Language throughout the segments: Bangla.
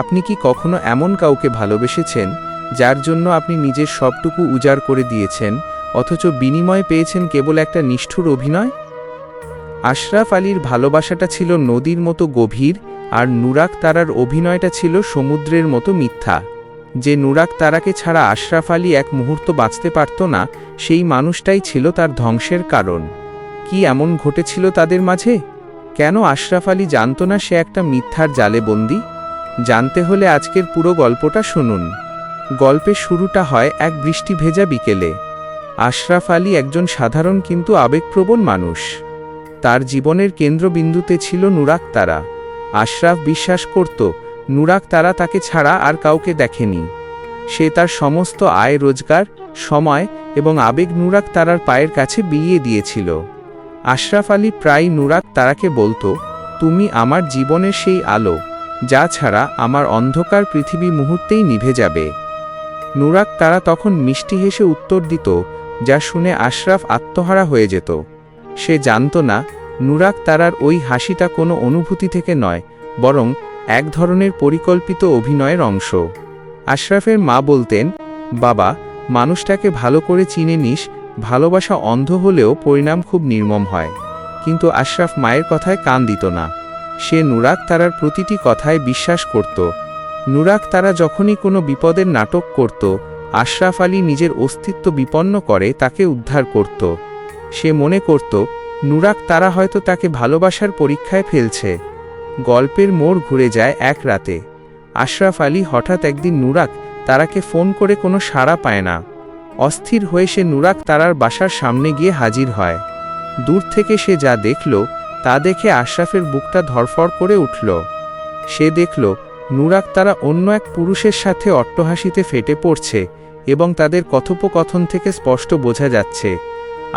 আপনি কি কখনো এমন কাউকে ভালোবেসেছেন যার জন্য আপনি নিজের সবটুকু উজাড় করে দিয়েছেন, অথচ বিনিময়ে পেয়েছেন কেবল একটা নিষ্ঠুর অভিনয়? আশরাফ আলীর ভালোবাসাটা ছিল নদীর মতো গভীর, আর নুরাক তারার অভিনয়টা ছিল সমুদ্রের মতো মিথ্যা। যে নুরাক তারাকে ছাড়া আশরাফ আলী এক মুহূর্ত বাঁচতে পারত না, সেই মানুষটাই ছিল তার ধ্বংসের কারণ। কি এমন ঘটেছিল তাদের মাঝে? কেন আশরাফ আলী জানত না সে একটা মিথ্যার জালে বন্দী? জানতে হলে আজকের পুরো গল্পটা শুনুন। গল্পের শুরুটা হয় এক বৃষ্টি ভেজা বিকেলে। আশরাফ আলী একজন সাধারণ কিন্তু আবেগপ্রবণ মানুষ। তার জীবনের কেন্দ্রবিন্দুতে ছিল নুরাক তারা। আশরাফ বিশ্বাস করত নুরাক তারা তাকে ছাড়া আর কাউকে দেখেনি। সে তার সমস্ত আয় রোজগার, সময় এবং আবেগ নুরাক তারার পায়ের কাছে বিলিয়ে দিয়েছিল। আশরাফ আলী প্রায় নুরাক তারাকে বলতো, তুমি আমার জীবনের সেই আলো, যা ছাড়া আমার অন্ধকার পৃথিবী মুহূর্তেই নিভে যাবে। নুরাক তারা তখন মিষ্টি হেসে উত্তর দিত, যা শুনে আশরাফ আত্মহারা হয়ে যেত। সে জানত না নুরাক তারার ওই হাসিটা কোনো অনুভূতি থেকে নয়, বরং এক ধরনের পরিকল্পিত অভিনয়ের অংশ। আশরাফের মা বলতেন, বাবা, মানুষটাকে ভালো করে চিনে নিস, ভালোবাসা অন্ধ হলেও পরিণাম খুব নির্মম হয়। কিন্তু আশরাফ মায়ের কথায় কান দিত না। সে নুরাক তারার প্রতিটি কথায় বিশ্বাস করত। নুরাক তারা যখনই কোনো বিপদের নাটক করত, আশরাফ আলী নিজের অস্তিত্ব বিপন্ন করে তাকে উদ্ধার করত। সে মনে করত নুরাক তারা হয়তো তাকে ভালোবাসার পরীক্ষায় ফেলছে। গল্পের মোড় ঘুরে যায় এক রাতে। আশরাফ আলী হঠাৎ একদিন নুরাক তারাকে ফোন করে কোনো সাড়া পায় না। অস্থির হয়ে সে নুরাক তারার বাসার সামনে গিয়ে হাজির হয়। দূর থেকে সে যা দেখল তা দেখে আশরাফের বুকটা ধড়ফড় করে উঠল। সে দেখল নুরাক তারা অন্য এক পুরুষের সাথে অট্টহাসিতে ফেটে পড়ছে, এবং তাদের কথোপকথন থেকে স্পষ্ট বোঝা যাচ্ছে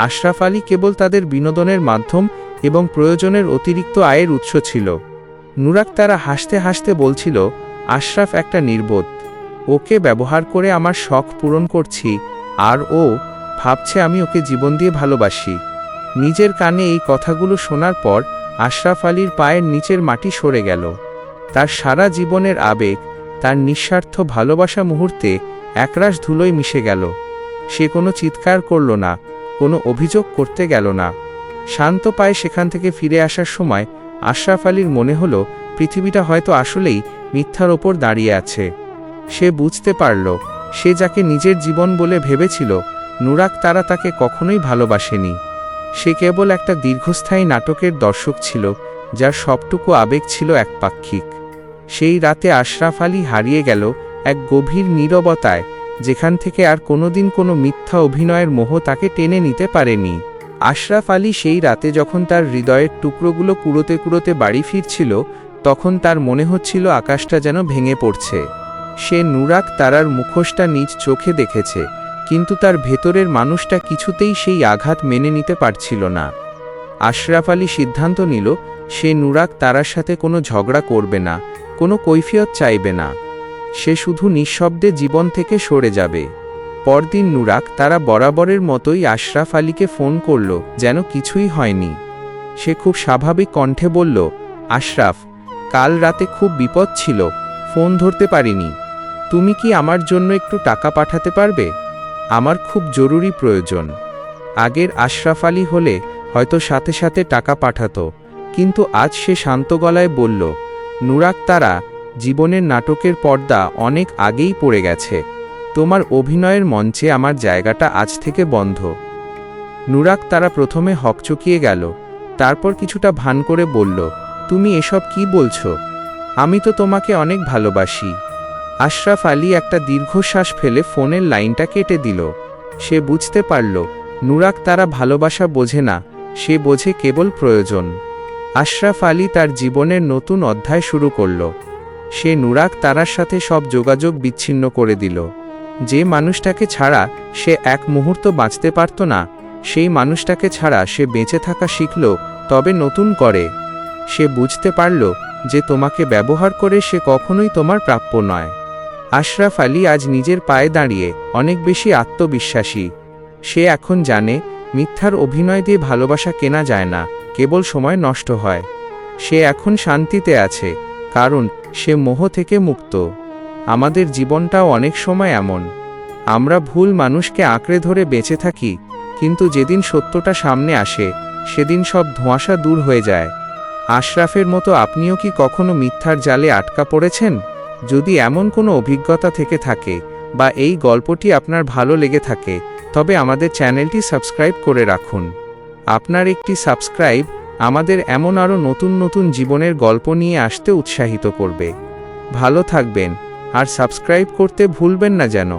আশরাফ আলী কেবল তাদের বিনোদনের মাধ্যম এবং প্রয়োজনের অতিরিক্ত আয়ের উৎস ছিল। নুরাক তারা হাসতে হাসতে বলছিল, আশরাফ একটা নির্বোধ, ওকে ব্যবহার করে আমার শখ পূরণ করছি, আর ও ভাবছে আমি ওকে জীবন দিয়ে ভালোবাসি। নিজের কানে এই কথাগুলো শোনার পর আশরাফ আলীর পায়ের নিচের মাটি সরে গেল। তার সারা জীবনের আবেগ, তার নিঃস্বার্থ ভালোবাসা মুহূর্তে একরাশ ধুলোয় মিশে গেল। সে কোনো চিৎকার করল না, কোনো অভিযোগ করতে গেল না। শান্ত পায়ে সেখান থেকে ফিরে আসার সময় আশরাফ আলীর মনে হলো পৃথিবীটা হয়তো আসলেই মিথ্যার ওপর দাঁড়িয়ে আছে। সে বুঝতে পারল সে যাকে নিজের জীবন বলে ভেবেছিল, নুরাক তারা তাকে কখনোই ভালোবাসেনি। সে কেবল একটা দীর্ঘস্থায়ী নাটকের দর্শক ছিল, যার সবটুকু আবেগ ছিল একপাক্ষিক। সেই রাতে আশরাফ আলী হারিয়ে গেল এক গভীর নীরবতায়, যেখান থেকে আর কোনোদিন কোনো মিথ্যা অভিনয়ের মোহ তাকে টেনে নিতে পারেনি। আশরাফ আলী সেই রাতে যখন তার হৃদয়ের টুকরোগুলো কুড়োতে কুড়োতে বাড়ি ফিরছিল, তখন তার মনে হচ্ছিল আকাশটা যেন ভেঙে পড়ছে। সে নুরাক তারার মুখোশটা নিজ চোখে দেখেছে, কিন্তু তার ভেতরের মানুষটা কিছুতেই সেই আঘাত মেনে নিতে পারছিল না। আশরাফ আলী সিদ্ধান্ত নিল সে নুরাক তারার সাথে কোনো ঝগড়া করবে না, কোনো কৈফিয়ত চাইবে না। সে শুধু নিঃশব্দে জীবন থেকে সরে যাবে। পরদিন নুরাক তারা বরাবরের মতোই আশরাফ আলীকে ফোন করল, যেন কিছুই হয়নি। সে খুব স্বাভাবিক কণ্ঠে বলল, আশরাফ, কাল রাতে খুব বিপদ ছিল, ফোন ধরতে পারিনি। তুমি কি আমার জন্য একটু টাকা পাঠাতে পারবে? আমার খুব জরুরি প্রয়োজন। আগের আশরাফ আলী হলে হয়তো সাথে সাথে টাকা পাঠাতো, কিন্তু আজ সে শান্ত গলায় বলল, নুরাক তারা, জীবনের নাটকের পর্দা অনেক আগেই পড়ে গেছে। তোমার অভিনয়ের মঞ্চে আমার জায়গাটা আজ থেকে বন্ধ। নুরাক তারা প্রথমে হকচকিয়ে গেল, তারপর কিছুটা ভান করে বলল, তুমি এসব কি বলছো? আমি তো তোমাকে অনেক ভালোবাসি। আশরাফ আলী একটা দীর্ঘশ্বাস ফেলে ফোনের লাইনটা কেটে দিল। সে বুঝতে পারল নুরাক তারা ভালোবাসা বোঝে না, সে বোঝে কেবল প্রয়োজন। আশরাফ আলী তার জীবনের নতুন অধ্যায় শুরু করল। সে নুরাক তারার সাথে সব যোগাযোগ বিচ্ছিন্ন করে দিল। যে মানুষটাকে ছাড়া সে এক মুহূর্ত বাঁচতে পারত না, সেই মানুষটাকে ছাড়া সে বেঁচে থাকা শিখল, তবে নতুন করে। সে বুঝতে পারল যে তোমাকে ব্যবহার করে সে কখনোই তোমার প্রাপ্য নয়। আশরাফ আলী আজ নিজের পায়ে দাঁড়িয়ে অনেক বেশি আত্মবিশ্বাসী। সে এখন জানে মিথ্যার অভিনয় দিয়ে ভালোবাসা কেনা যায় না, কেবল সময় নষ্ট হয়। সে এখন শান্তিতে আছে, কারণ সে মোহ থেকে মুক্ত। আমাদের জীবনটাও অনেক সময় এমন, আমরা ভুল মানুষকে আঁকড়ে ধরে বেঁচে থাকি, কিন্তু যেদিন সত্যটা সামনে আসে সেদিন সব ধোঁয়াশা দূর হয়ে যায়। আশরাফের মতো আপনিও কি কখনো মিথ্যার জালে আটকা পড়েছেন? যদি এমন কোনো অভিজ্ঞতা থেকে থাকে বা এই গল্পটি আপনার ভালো লেগে থাকে, তবে আমাদের চ্যানেলটি সাবস্ক্রাইব করে রাখুন। আপনার একটি সাবস্ক্রাইব আমাদের এমন আরও নতুন নতুন জীবনের গল্প নিয়ে আসতে উৎসাহিত করবে। ভালো থাকবেন আর সাবস্ক্রাইব করতে ভুলবেন না যেন।